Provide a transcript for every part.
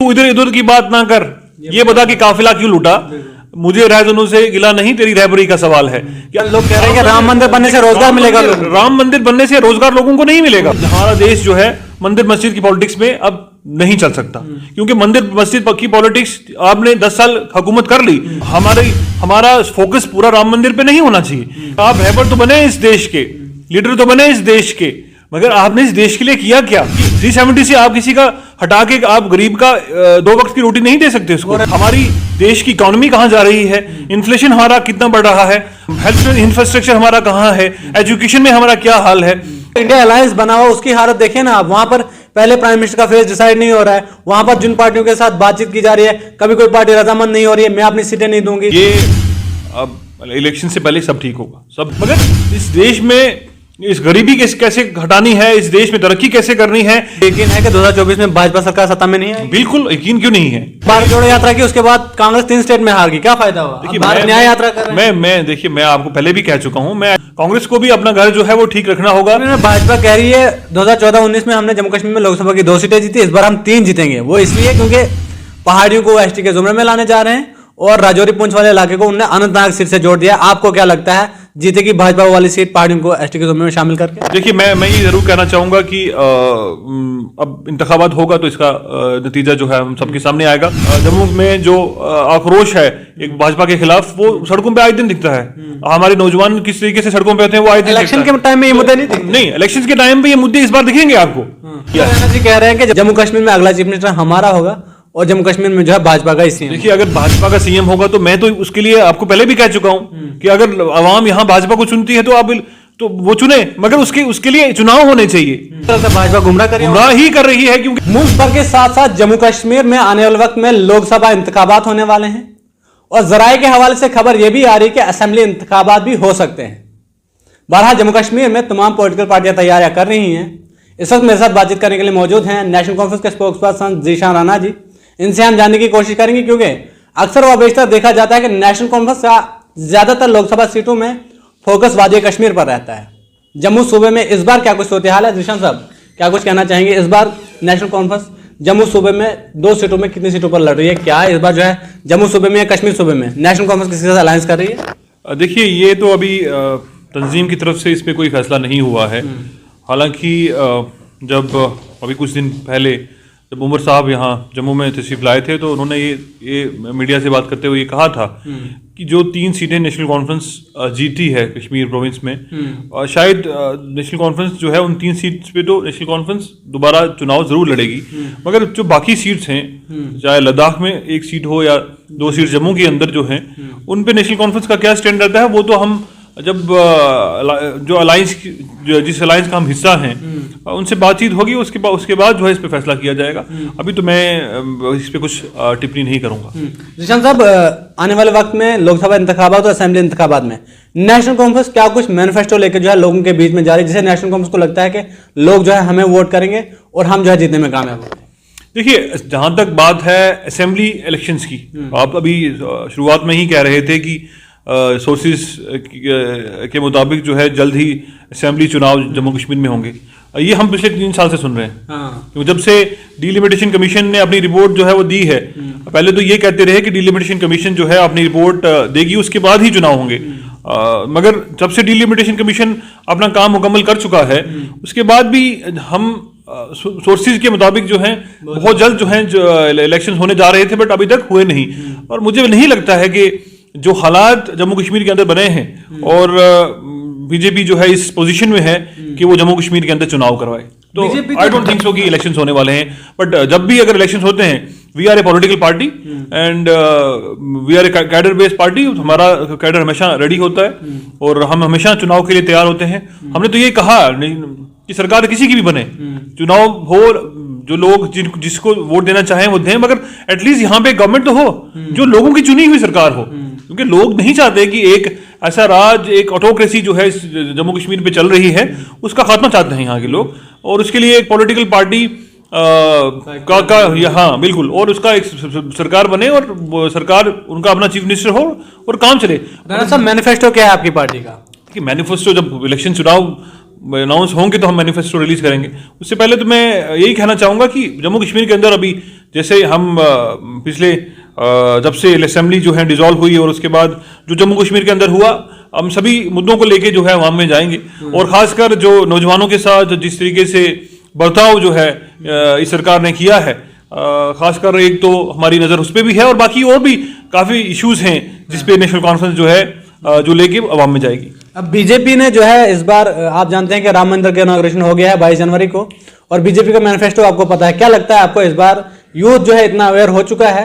तू इधर इधर की बात ना कर, ये बता कि काफिला क्यों लूटा। मुझे रहजनों से गिला नहीं, तेरी रहबरी का सवाल है। क्या लोग कह रहे हैं कि राम मंदिर बनने से रोजगार मिलेगा? राम मंदिर बनने से रोजगार लोगों को नहीं मिलेगा। हमारा देश जो है मंदिर मस्जिद की पॉलिटिक्स में अब नहीं चल सकता, क्योंकि मंदिर मस्जिद की पॉलिटिक्स आपने 10 साल हुकूमत कर ली। हमारा फोकस पूरा राम मंदिर पे नहीं होना चाहिए। आप रहबर तो बने इस देश के, लीडर तो बने इस देश के, मगर आपने इस देश के लिए किया क्या? 370 से आप किसी का हटा के आप गरीब का 2 वक्त की रोटी नहीं दे सकते उसको। हमारी देश की इकोनॉमी कहां जा रही है, इन्फ्लेशन हमारा कितना बढ़ रहा है, हेल्थ इंफ्रास्ट्रक्चर हमारा कहां है, एजुकेशन में हमारा क्या हाल है। इंडिया अलायंस बना हुआ, उसकी हालत देखें ना आप। वहां पर पहले प्राइम मिनिस्टर का फेस डिसाइड नहीं हो रहा है, वहां पर जिन पार्टियों के साथ बातचीत की जा रही है, कभी कोई पार्टी रजामंद नहीं हो रही है, मैं अपनी सीटें नहीं दूंगी। ये अब इलेक्शन से पहले सब ठीक होगा सब, मगर इस देश में इस गरीबी कैसे हटानी है, इस देश में तरक्की कैसे करनी है। यकीन है कि 2024 में भाजपा सरकार सत्ता में नहीं है? बिल्कुल यकीन क्यों नहीं है। भारत जोड़ो यात्रा की, उसके बाद कांग्रेस 3 स्टेट में हार गई, क्या फायदा हुआ? देखिए भारत न्याय यात्रा कर रहे हैं। मैं देखिए, मैं आपको पहले भी कह चुका हूं, मैं कांग्रेस को भी अपना घर जो है वो ठीक रखना होगा। भाजपा कह रही है 2014-19 में हमने जम्मू कश्मीर में लोकसभा की 2 सीटें जीती, इस बार हम 3 जीतेंगे। वो इसलिए क्योंकि पहाड़ियों को एसटी के जुमरे में लाने जा रहे हैं और राजौरी पुंछ वाले इलाके को उन्होंने अनंतनाग सीट से जोड़ दिया। आपको क्या लगता है, जीतेगी भाजपा वाली सीट पहाड़ियों को एसटी के जुमरे में शामिल करके? देखिए, मैं ये जरूर कहना चाहूंगा कि अब इंतखाबात होगा तो इसका नतीजा जो है हम सबके सामने आएगा। जम्मू में जो आक्रोश है एक भाजपा के खिलाफ, वो सड़कों पे आए दिन दिखता है। हमारे नौजवान किस तरीके से सड़कों पे होते हैं वो आए दिन। इलेक्शन के टाइम में ये मुद्दे नहीं दिखते? नहीं, इलेक्शन के टाइम पे ये मुद्दे इस बार दिखेंगे आपको। जी कह रहे हैं कि जम्मू कश्मीर में अगला चीफ मिनिस्टर हमारा होगा और जम्मू कश्मीर में जो है भाजपा का ही सीएम। देखिए, अगर भाजपा का सीएम होगा तो मैं तो उसके लिए आपको पहले भी कह चुका हूं कि अगर आवाम यहां भाजपा को चुनती है तो आप तो वो चुने, मगर उसके लिए चुनाव होने चाहिए। भाजपा गुमराह ही कर रही है, क्योंकि मुल्क भर के साथ साथ जम्मू कश्मीर में आने वाले वक्त में लोकसभा इंतखाबात होने वाले हैं और जराये के हवाले से खबर यह भी आ रही है कि असेंबली इंतखाबात भी हो सकते हैं। बहरहाल जम्मू कश्मीर में तमाम पॉलिटिकल पार्टियां तैयारियां कर रही हैं। इस वक्त मेरे साथ बातचीत करने के लिए मौजूद हैं नेशनल कॉन्फ्रेंस के स्पोक्स पर्सन जीशान राणा जी। इनसे हम जानने की कोशिश करेंगे, क्योंकि अक्सर व बेशतर देखा जाता है कि नेशनल कॉन्फ्रेंस का ज्यादातर लोकसभा सीटों में फोकस वादी कश्मीर पर रहता है। जम्मू सूबे में इस बार क्या कुछ सूरत हाल है? जीशान साहब, क्या कुछ कहना चाहेंगे? इस बार नेशनल कॉन्फ्रेंस जम्मू सूबे में 2 सीटों में कितनी सीटों पर लड़ रही है? क्या इस बार जो है जम्मू सूबे में या कश्मीर सूबे में नेशनल कॉन्फ्रेंस किसी से अलायंस कर रही है? देखिए, ये तो अभी तंजीम की तरफ से इस पे कोई फैसला नहीं हुआ है। हालांकि जब अभी कुछ दिन पहले जब उमर साहब यहाँ जम्मू में तशरीफ लाए थे तो उन्होंने ये मीडिया से बात करते हुए ये कहा था कि जो 3 सीटें नेशनल कॉन्फ्रेंस जीती है कश्मीर प्रोविंस में, शायद नेशनल कॉन्फ्रेंस जो है उन 3 सीट्स पे तो नेशनल कॉन्फ्रेंस दोबारा चुनाव जरूर लड़ेगी, मगर जो बाकी सीट्स हैं, चाहे लद्दाख में 1 सीट हो या 2 सीट जम्मू के अंदर जो हैं, उन पे नेशनल कॉन्फ्रेंस का क्या स्टैंड रहता है वो तो हम जब जो अलायंस जिस अलायंस का हम हिस्सा हैं उनसे बातचीत होगी, उसके बाद जो है इस पे फैसला किया जाएगा। अभी तो मैं इस पे कुछ टिप्पणी नहीं करूंगा। जीशान साहब, आने वाले वक्त में लोकसभा इंतखाबात और असेंबली इंतखाबात में नेशनल कॉन्फ्रेंस क्या कुछ मैनिफेस्टो लेकर जो है लोगों के बीच में जा रही है, जिसे नेशनल कॉन्फ्रेंस को लगता है कि लोग जो है हमें वोट करेंगे और हम जो है जीतने में कामयाब होंगे? देखिए, जहां तक बात है असेंबली इलेक्शंस की, आप अभी शुरुआत में ही कह रहे थे कि सोर्सेज के मुताबिक जो है जल्द ही असेंबली चुनाव जम्मू कश्मीर में होंगे। ये हम पिछले 3 साल से सुन रहे हैं। क्योंकि जब से डिलिमिटेशन कमीशन ने अपनी रिपोर्ट जो है वो दी है, पहले तो ये कहते रहे कि डिलिमिटेशन कमीशन जो है अपनी रिपोर्ट देगी, उसके बाद ही चुनाव होंगे। मगर जब से डिलिमिटेशन कमीशन अपना काम मुकम्मल कर चुका है, उसके बाद भी हम सोर्सेज के मुताबिक जो है बहुत जल्द जो है इलेक्शन होने जा रहे थे, बट अभी तक हुए नहीं। और मुझे नहीं लगता है कि जो हालात जम्मू कश्मीर के अंदर बने हैं और बीजेपी जो है इस पोजीशन में है कि वो जम्मू कश्मीर के अंदर चुनाव करवाए, तो आई डोंट थिंक सो कि इलेक्शंस होने वाले हैं। बट जब भी अगर इलेक्शंस होते हैं, we are a political party and we are a cadre based party. हमारा कैडर हमेशा रेडी होता है और हम हमेशा चुनाव के लिए तैयार होते हैं। हमने तो ये कहा कि सरकार किसी की भी बने, चुनाव हो, जो लोग जिसको वोट देना चाहें वो दें, मगर एटलीस्ट यहाँ पे गवर्नमेंट तो हो जो लोगों की चुनी हुई सरकार हो। क्योंकि लोग नहीं चाहते कि एक ऐसा राज, एक ऑटोक्रेसी जो है जम्मू कश्मीर पे चल रही है, उसका खात्मा चाहते हैं यहाँ के लोग, और उसके लिए एक पॉलिटिकल पार्टी हाँ बिल्कुल, और उसका एक सरकार बने और सरकार उनका अपना चीफ मिनिस्टर हो और काम चले। मैनिफेस्टो क्या है आपकी पार्टी का? कि मैनिफेस्टो जब इलेक्शन चुनाव अनाउंस होंगे तो हम मैनिफेस्टो रिलीज करेंगे। उससे पहले तो मैं यही कहना चाहूँगा कि जम्मू कश्मीर के अंदर अभी जैसे हम पिछले जब से असेंबली जो है डिसॉल्व हुई और उसके बाद जो जम्मू कश्मीर के अंदर हुआ, हम सभी मुद्दों को लेके जो है अवाम में जाएंगे और खासकर जो नौजवानों के साथ जिस तरीके से बर्ताव जो है इस सरकार ने किया है, खासकर एक तो हमारी नज़र उस पर भी है और बाकी और भी काफ़ी इश्यूज हैं जिस पे नेशनल कॉन्फ्रेंस जो है जो लेके अवाम में जाएगी। अब बीजेपी ने जो है इस बार आप जानते हैं कि राम मंदिर का इनॉग्रेशन हो गया है 22 जनवरी को, और बीजेपी का मैनिफेस्टो आपको पता है। क्या लगता है आपको, इस बार यूथ जो है इतना अवेयर हो चुका है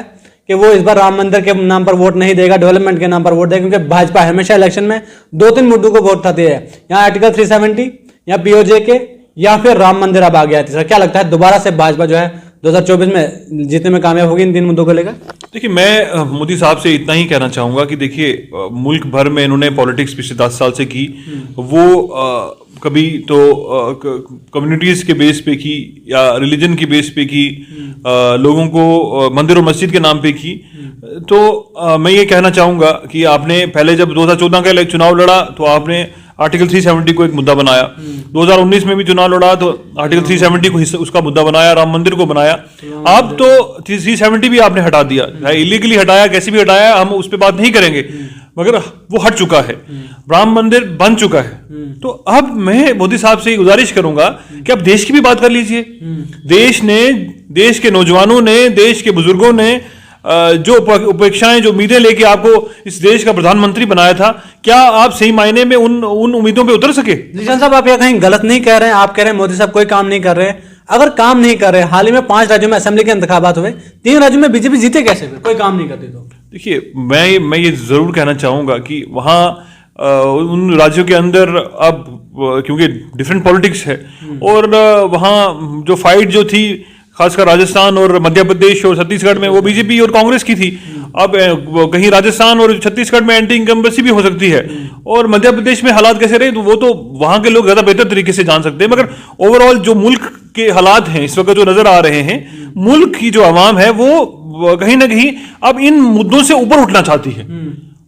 कि वो इस बार राम मंदिर के नाम पर वोट नहीं देगा, डेवलपमेंट के नाम पर वोट देगा? क्योंकि भाजपा हमेशा इलेक्शन में 2-3 मुद्दों को वोट उठाती है, यहाँ आर्टिकल 370 या पीओजे के या फिर राम मंदिर अब आ गया है। क्या लगता है दोबारा से भाजपा जो है 2024 में जीतने में कामयाब होगी इन 3 मुद्दों को लेकर? देखिए, मैं मोदी साहब से इतना ही कहना चाहूँगा कि देखिए मुल्क भर में इन्होंने पॉलिटिक्स पिछले 10 साल से की, वो कभी तो कम्युनिटीज़ के बेस पे की या रिलीजन के बेस पे की, लोगों को मंदिर और मस्जिद के नाम पे की। तो मैं ये कहना चाहूँगा कि आपने पहले जब 2014 का चुनाव लड़ा तो आपने आर्टिकल 370 को एक मुद्दा बनाया, 2019 में भी चुनाव लड़ा तो आर्टिकल 370 को उसका मुद्दा बनाया, राम मंदिर को बनाया। अब तो 370 भी आपने हटा दिया, इलीगली हटाया, कैसे भी हटाया, हम उस पर बात नहीं करेंगे, मगर वो हट चुका है, राम मंदिर बन चुका है। तो अब मैं मोदी साहब से गुजारिश करूंगा कि अब देश की भी बात कर लीजिए। देश ने, देश के नौजवानों ने, देश के बुजुर्गों ने जो उपेक्षाएं, जो उम्मीदें लेके आपको इस देश का प्रधानमंत्री बनाया था, क्या आप सही मायने में उन उम्मीदों पे उतर सके? निशान साहब, आप ये कहीं गलत नहीं कह रहे हैं। आप कह रहे हैं मोदी साहब कोई काम नहीं कर रहे हैं। अगर काम नहीं कर रहे, हाल ही में 5 राज्यों में असेंबली के इंतखाबात हुए, 3 राज्यों में बीजेपी जीते कैसे? फिर कोई काम नहीं करती तो देखिए, मैं ये जरूर कहना चाहूंगा कि वहाँ उन राज्यों के अंदर अब क्योंकि डिफरेंट पॉलिटिक्स है और वहाँ जो फाइट जो थी खासकर राजस्थान और मध्य प्रदेश और छत्तीसगढ़ में वो बीजेपी और कांग्रेस की थी। अब कहीं राजस्थान और छत्तीसगढ़ में एंटी इनकम्बेंसी भी हो सकती है और मध्य प्रदेश में हालात कैसे रहे तो वो तो वहां के लोग ज्यादा बेहतर तरीके से जान सकते हैं। मगर ओवरऑल जो मुल्क के हालात हैं इस वक्त जो नजर आ रहे हैं, मुल्क की जो आवाम है वो कहीं ना कहीं अब इन मुद्दों से ऊपर उठना चाहती है।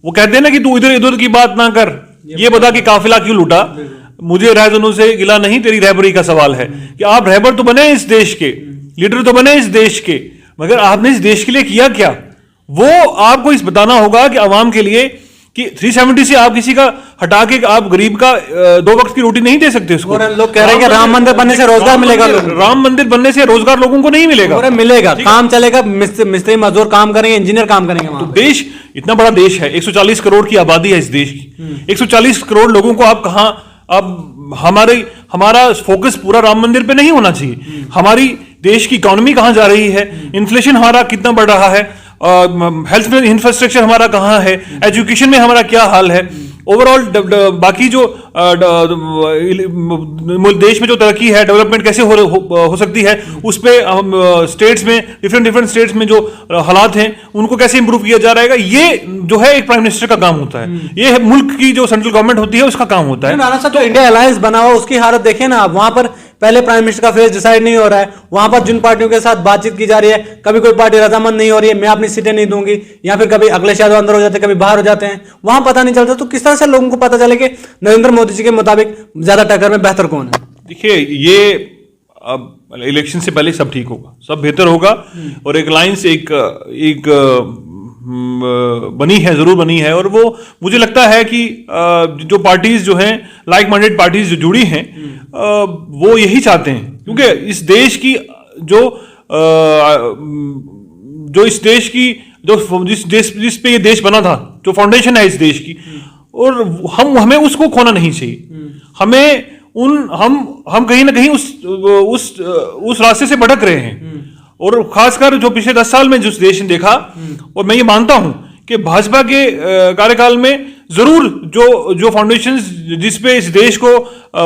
वो कहते हैं ना कि तू इधर इधर की बात ना कर, ये बता कि काफिला क्यों लूटा, मुझे रहजनों से गिला नहीं, तेरी रहबरी का सवाल है। कि आप रहबर तो बने इस देश के, लीडर तो बने इस देश के, मगर आपने इस देश के लिए किया क्या, वो आपको इस बताना होगा कि आवाम के लिए कि 370 से आप किसी का हटा के आप गरीब का 2 वक्त की रोटी नहीं दे सकते उसको। लोग कह रहे हैं कि राम मंदिर बनने से रोजगार मिलेगा। राम मंदिर बनने से रोजगार लोगों को नहीं मिलेगा, मिलेगा, काम चलेगा, मिस्त्री मजदूर काम करेंगे, इंजीनियर काम करेंगे। तो देश इतना बड़ा देश है, 140 करोड़ की आबादी है इस देश की, 140 करोड़ लोगों को आप कहाँ, अब हमारा फोकस पूरा राम मंदिर पे नहीं होना चाहिए। हमारी देश की इकोनॉमी कहां जा रही है, इन्फ्लेशन हमारा कितना बढ़ रहा है, हेल्थ में इंफ्रास्ट्रक्चर हमारा कहां है, एजुकेशन में हमारा क्या हाल है, ओवरऑल बाकी जो देश में जो तरक्की है, डेवलपमेंट कैसे हो सकती है, उस पे हम स्टेट्स में डिफरेंट स्टेट्स में जो हालात हैं उनको कैसे इंप्रूव किया जा रहा है, ये जो है एक प्राइम मिनिस्टर का काम होता है, ये है मुल्क की जो सेंट्रल गवर्नमेंट होती है उसका काम होता है। राणा साहब, जो इंडिया अलायंस बना हुआ उसकी हालत देखिए ना आप, वहां पर पहले प्राइम मिनिस्टर का फेस डिसाइड नहीं हो रहा है, वहां पर जिन पार्टियों के साथ बातचीत की जा रही है, कभी कोई पार्टी रजामंद नहीं हो रही है, मैं अपनी सीटें नहीं दूंगी, या फिर कभी अखिलेश यादव अंदर हो जाते हैं, कभी बाहर हो जाते हैं, वहां पता नहीं चलता। तो किस तरह से लोगों को पता चले कि नरेंद्र मोदी जी के मुताबिक ज्यादा टक्कर में बेहतर कौन है? देखिए, ये अब इलेक्शन से पहले सब ठीक होगा, सब बेहतर होगा और एक लाइंस एक बनी है, जरूर बनी है, और वो मुझे लगता है कि जो पार्टीज जो हैं, लाइक माइंडेड पार्टीज जो जुड़ी हैं, वो यही चाहते हैं, क्योंकि इस देश की इस देश की जिस पे ये देश बना था, जो फाउंडेशन है इस देश की, और हमें उसको खोना नहीं चाहिए। हम कहीं ना कहीं उस रास्ते से भटक रहे हैं, और खासकर जो पिछले 10 साल में जिस देश ने देखा, और मैं ये मानता हूं कि भाजपा के कार्यकाल में जरूर जो फाउंडेशन जिस पे इस देश को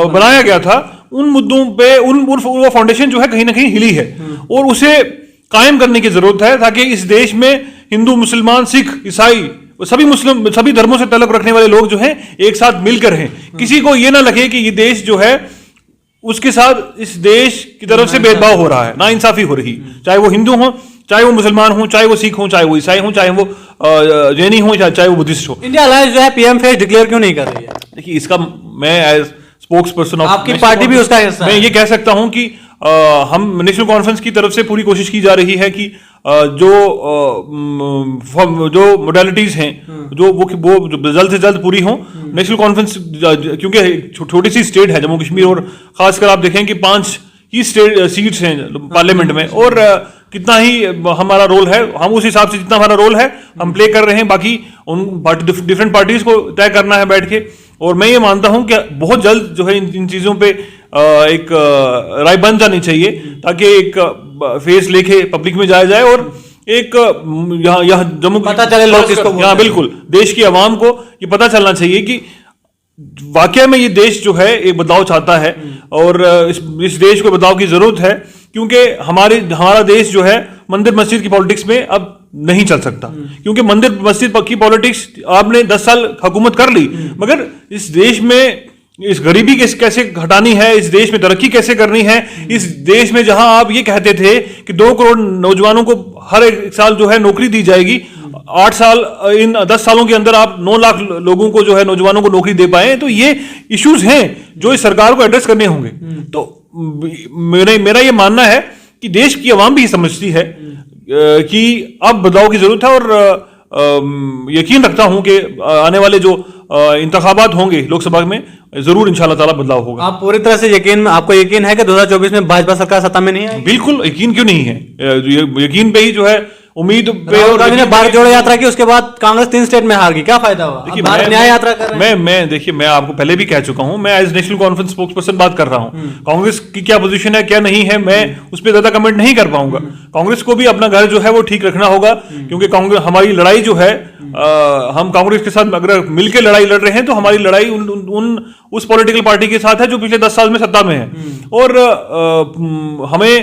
बनाया गया था, उन मुद्दों पे वो फाउंडेशन जो है कहीं ना कहीं हिली है, और उसे कायम करने की जरूरत है, ताकि इस देश में हिंदू, मुसलमान, सिख, ईसाई, सभी धर्मों से ताल्लुक रखने वाले लोग जो हैं एक साथ मिलकर हैं। किसी को ये ना लगे कि ये देश जो है उसके साथ इस देश की तरफ से भेदभाव हो रहा है, ना इंसाफी हो रही, चाहे वो हिंदू हो, चाहे वो मुसलमान हो, चाहे वो सिख हो, चाहे वो ईसाई हो, चाहे वो जैनी हो, चाहे वो बुद्धिस्ट हो। इंडिया अलायंस जो है पीएम फेस डिक्लेयर क्यों नहीं कर रही है? देखिए, इसका मैं एज स्पोक्स पर्सन ऑफ आपकी पार्टी भी उसका हिस्सा मैं है। ये कह सकता हूं कि हम नेशनल कॉन्फ्रेंस की तरफ से पूरी कोशिश की जा रही है कि जो मोडालिटीज हैं वो जल्द से जल्द पूरी हों। नेशनल कॉन्फ्रेंस क्योंकि छोटी सी स्टेट है जम्मू कश्मीर, और खासकर आप देखें कि 5 ही सीट्स हैं पार्लियामेंट में, और कितना ही हमारा रोल है, हम उस हिसाब से जितना हमारा रोल है हम प्ले कर रहे हैं। बाकी उन डिफरेंट पार्टीज को तय करना है बैठ के, और मैं ये मानता हूं कि बहुत जल्द जो है इन चीजों पे एक राय बन जानी चाहिए, ताकि एक फेस लेके पब्लिक में जाया जाए, और एक यहाँ जम्मू पता चले लोग किसको बोल रहे हैं। बिल्कुल देश की आवाम को ये पता चलना चाहिए कि वाकई में ये देश जो है एक बदलाव चाहता है, और इस देश को बदलाव की जरूरत है, क्योंकि हमारा देश जो है मंदिर मस्जिद की पॉलिटिक्स में अब नहीं चल सकता। क्योंकि मंदिर मस्जिद की पॉलिटिक्स आपने 10 साल हुकूमत कर ली, मगर इस देश में इस गरीबी कैसे हटानी है, इस देश में तरक्की कैसे करनी है, इस देश में जहां आप ये कहते थे कि 2 करोड़ नौजवानों को हर एक साल जो है नौकरी दी जाएगी, 8 साल इन 10 सालों के अंदर आप 9 लाख लोगों को जो है नौजवानों को नौकरी दे पाए, तो ये इश्यूज हैं जो इस सरकार को एड्रेस करने होंगे। तो मेरा ये मानना है कि देश की आवाम भी समझती है कि अब बदलाव की जरूरत है, और यकीन रखता हूं कि आने वाले जो इंतखाबात होंगे लोकसभा में जरूर इंशाल्लाह ताला बदलाव होगा। आप पूरी तरह से आपको यकीन है कि 2024 में भाजपा सरकार सत्ता में नहीं आएगी? बिल्कुल यकीन क्यों नहीं है, यकीन पे ही जो है उम्मीद पे। राहुल गांधी ने भारत जोड़ो यात्रा की, उसके बाद कांग्रेस 3 स्टेट में हार गई, क्या फायदा हुआ? देखिए भारत न्याय यात्रा कर रहे हैं। मैं देखिए मैं आपको पहले भी कह चुका हूं, मैं as National Conference spokesperson बात कर रहा हूं। कांग्रेस की क्या पोजीशन है क्या नहीं है, मैं उस पर ज्यादा कमेंट नहीं कर पाऊंगा। कांग्रेस को भी अपना घर जो है वो ठीक रखना होगा, क्योंकि कांग्रेस हमारी लड़ाई जो है हम कांग्रेस के साथ अगर मिलकर लड़ाई लड़ रहे हैं तो हमारी लड़ाई उस पॉलिटिकल पार्टी के साथ है जो पिछले 10 साल में सत्ता में है, और हमें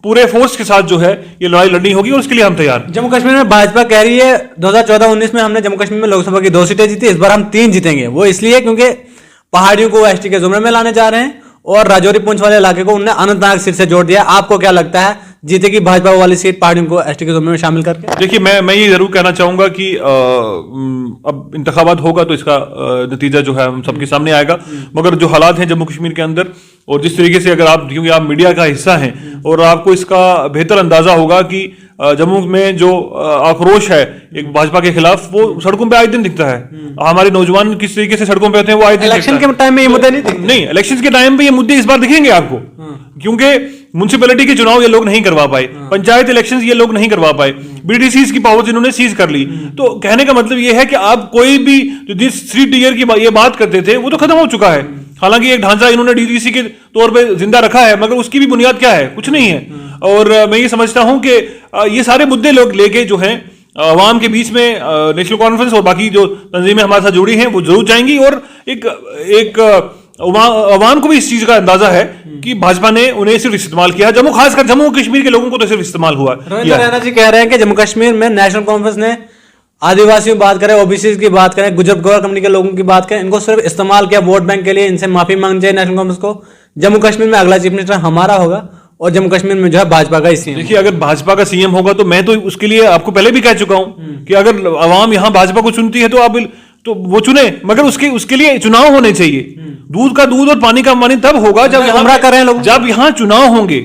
पूरे फोर्स के साथ जो है ये लड़ाई लड़नी होगी, और उसके लिए हम तैयार हैं। जम्मू कश्मीर में भाजपा कह रही है 2014-19 में हमने जम्मू कश्मीर में लोकसभा की 2 सीटें जीती, इस बार हम 3 जीतेंगे। वो इसलिए क्योंकि पहाड़ियों को एसटी के जुमरे में लाने जा रहे हैं, और राजौरी पुंछ वाले इलाके को उन्होंने अनंतनाग सीट से जोड़ दिया। आपको क्या लगता है, जीतेगी भाजपा वाली सीट पहाड़ियों को एसटी के जुमरे में शामिल करके? देखिए मैं ये जरूर कहना चाहूंगा कि अब इंतखाबात होगा तो इसका नतीजा जो है हम सबके सामने आएगा, मगर जो हालात हैं जम्मू कश्मीर के अंदर, और जिस तरीके से अगर आप, क्योंकि आप मीडिया का हिस्सा हैं और आपको इसका बेहतर अंदाजा होगा कि जम्मू में जो आक्रोश है एक भाजपा के खिलाफ, वो सड़कों पे आए दिन दिखता है। हमारे नौजवान किस तरीके से सड़कों पे होते हैं वो आए दिन इलेक्शन के टाइम में ये मुद्दे नहीं दिखते? नहीं, इलेक्शन के टाइम पे ये मुद्दे इस बार दिखेंगे आपको, क्योंकि म्युनिसिपैलिटी के चुनाव ये लोग नहीं करवा पाए, पंचायत इलेक्शंस ये लोग नहीं करवा पाए, बीडीसीज की पावर्स इन्होंने सीज कर ली। तो कहने का मतलब ये है कि आप कोई भी जो जिस 3 टियर की ये बात करते थे वो तो खत्म हो चुका है। हालांकि एक ढांचा इन्होंने डीडीसी के तौर पे जिंदा रखा है, मगर उसकी भी बुनियाद क्या है? कुछ नहीं है। और मैं ये समझता हूं कि ये सारे मुद्दे लोग लेके जो हैं अवाम के बीच में नेशनल कॉन्फ्रेंस और बाकी जो तंजीमें हमारे साथ जुड़ी हैं वो जरूर जाएंगी, और एक अवाम को भी इस चीज का अंदाजा है कि भाजपा ने उन्हें सिर्फ इस्तेमाल किया। खासकर जम्मू कश्मीर के लोगों को तो सिर्फ इस्तेमाल हुआ। रविंद्र रैना जी कह रहे हैं कि जम्मू कश्मीर में नेशनल कॉन्फ्रेंस ने आदिवासियों की बात करें, ओबीसी की बात करें, गुजर गौर कम्युनिटी के लोगों की बात करें, इनको सिर्फ इस्तेमाल किया वोट बैंक के लिए। इनसे माफी मांगनी चाहिए नेशनल कॉन्फ्रेंस को। जम्मू कश्मीर में अगला चीफ मिनिस्टर हमारा होगा, और जम्मू कश्मीर में जो है भाजपा का सीएम। देखिए अगर भाजपा का सीएम होगा तो मैं तो उसके लिए आपको पहले भी कह चुका हूं कि अगर आवाम यहां भाजपा को चुनती है तो आप तो वो चुने, मगर उसके लिए चुनाव होने चाहिए। दूध का दूध और पानी का पानी तब होगा जब यहाँ चुनाव होंगे।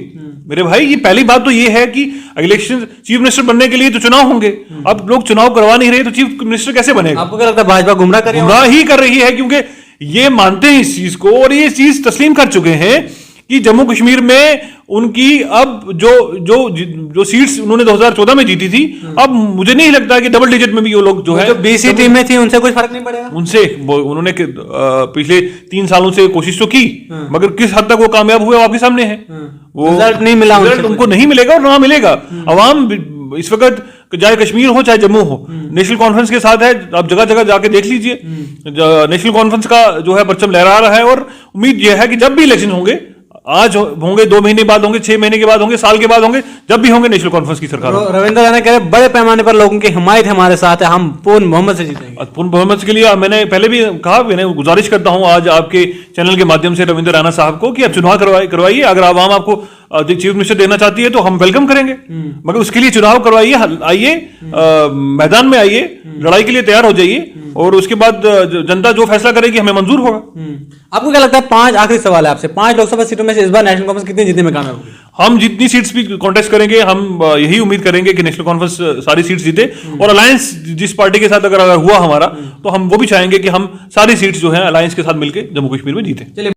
मेरे भाई ये पहली बात तो ये है कि इलेक्शन चीफ मिनिस्टर बनने के लिए तो चुनाव होंगे। अब लोग चुनाव करवा नहीं रहे तो चीफ मिनिस्टर कैसे बनेगा? आपको क्या लगता है भाजपा गुमराह ही कर रही है? क्योंकि ये मानते हैं इस चीज को, और ये चीज तस्लीम कर चुके हैं कि जम्मू कश्मीर में उनकी अब जो सीट्स उन्होंने 2014 में जीती थी, अब मुझे नहीं लगता कि डबल डिजिट में भी वो लोग जो है बीसी टीम में थी उनसे कुछ फर्क नहीं पड़ेगा। उन्होंने पिछले 3 सालों से कोशिश तो की, मगर किस हद तक वो कामयाब हुए आपके सामने है। वो रिजल्ट नहीं मिला, उनको नहीं मिलेगा और ना मिलेगा। अवाम इस वक्त चाहे कश्मीर हो चाहे जम्मू हो, नेशनल कॉन्फ्रेंस के साथ है। आप जगह जगह जाके देख लीजिए, नेशनल कॉन्फ्रेंस का जो है परचम लहरा रहा है, और उम्मीद यह है कि जब भी इलेक्शन होंगे, आज होंगे, 2 महीने बाद होंगे, 6 महीने के बाद होंगे, साल के बाद होंगे, जब भी होंगे नेशनल कॉन्फ्रेंस की सरकार। रविंद्र रैना कह रहे बड़े पैमाने पर लोगों की हिमायत हमारे साथ है, हम पूर्ण बहुमत से जीतेंगे। पूर्ण बहुमत के लिए मैंने पहले भी कहा, मैंने गुजारिश करता हूं आज आपके चैनल के माध्यम से रविंद्र रैना साहब को कि आप चुनाव करवाइए। अगर आवाम आपको चीफ मिनिस्टर देना चाहती है तो हम वेलकम करेंगे, मगर उसके लिए चुनाव करवाइए, आइए, मैदान में आइए, लड़ाई के लिए तैयार हो जाइए, और उसके बाद जनता जो फैसला करेगी हमें मंजूर होगा। आपको क्या लगता है, 5 आखिरी सवाल है आपसे, 5 लोकसभा सीटों में से इस बार नेशनल कॉन्फ्रेंस कितनी जीतने में कामयाब होगी? हम जितनी सीट्स भी कॉन्टेस्ट करेंगे, हम यही उम्मीद करेंगे कि नेशनल कॉन्फ्रेंस सारी सीट्स जीते, और अलायंस जिस पार्टी के साथ अगर हुआ हमारा, तो हम वो भी चाहेंगे कि हम सारी सीट्स जो है अलायंस के साथ मिलकर जम्मू कश्मीर में जीते।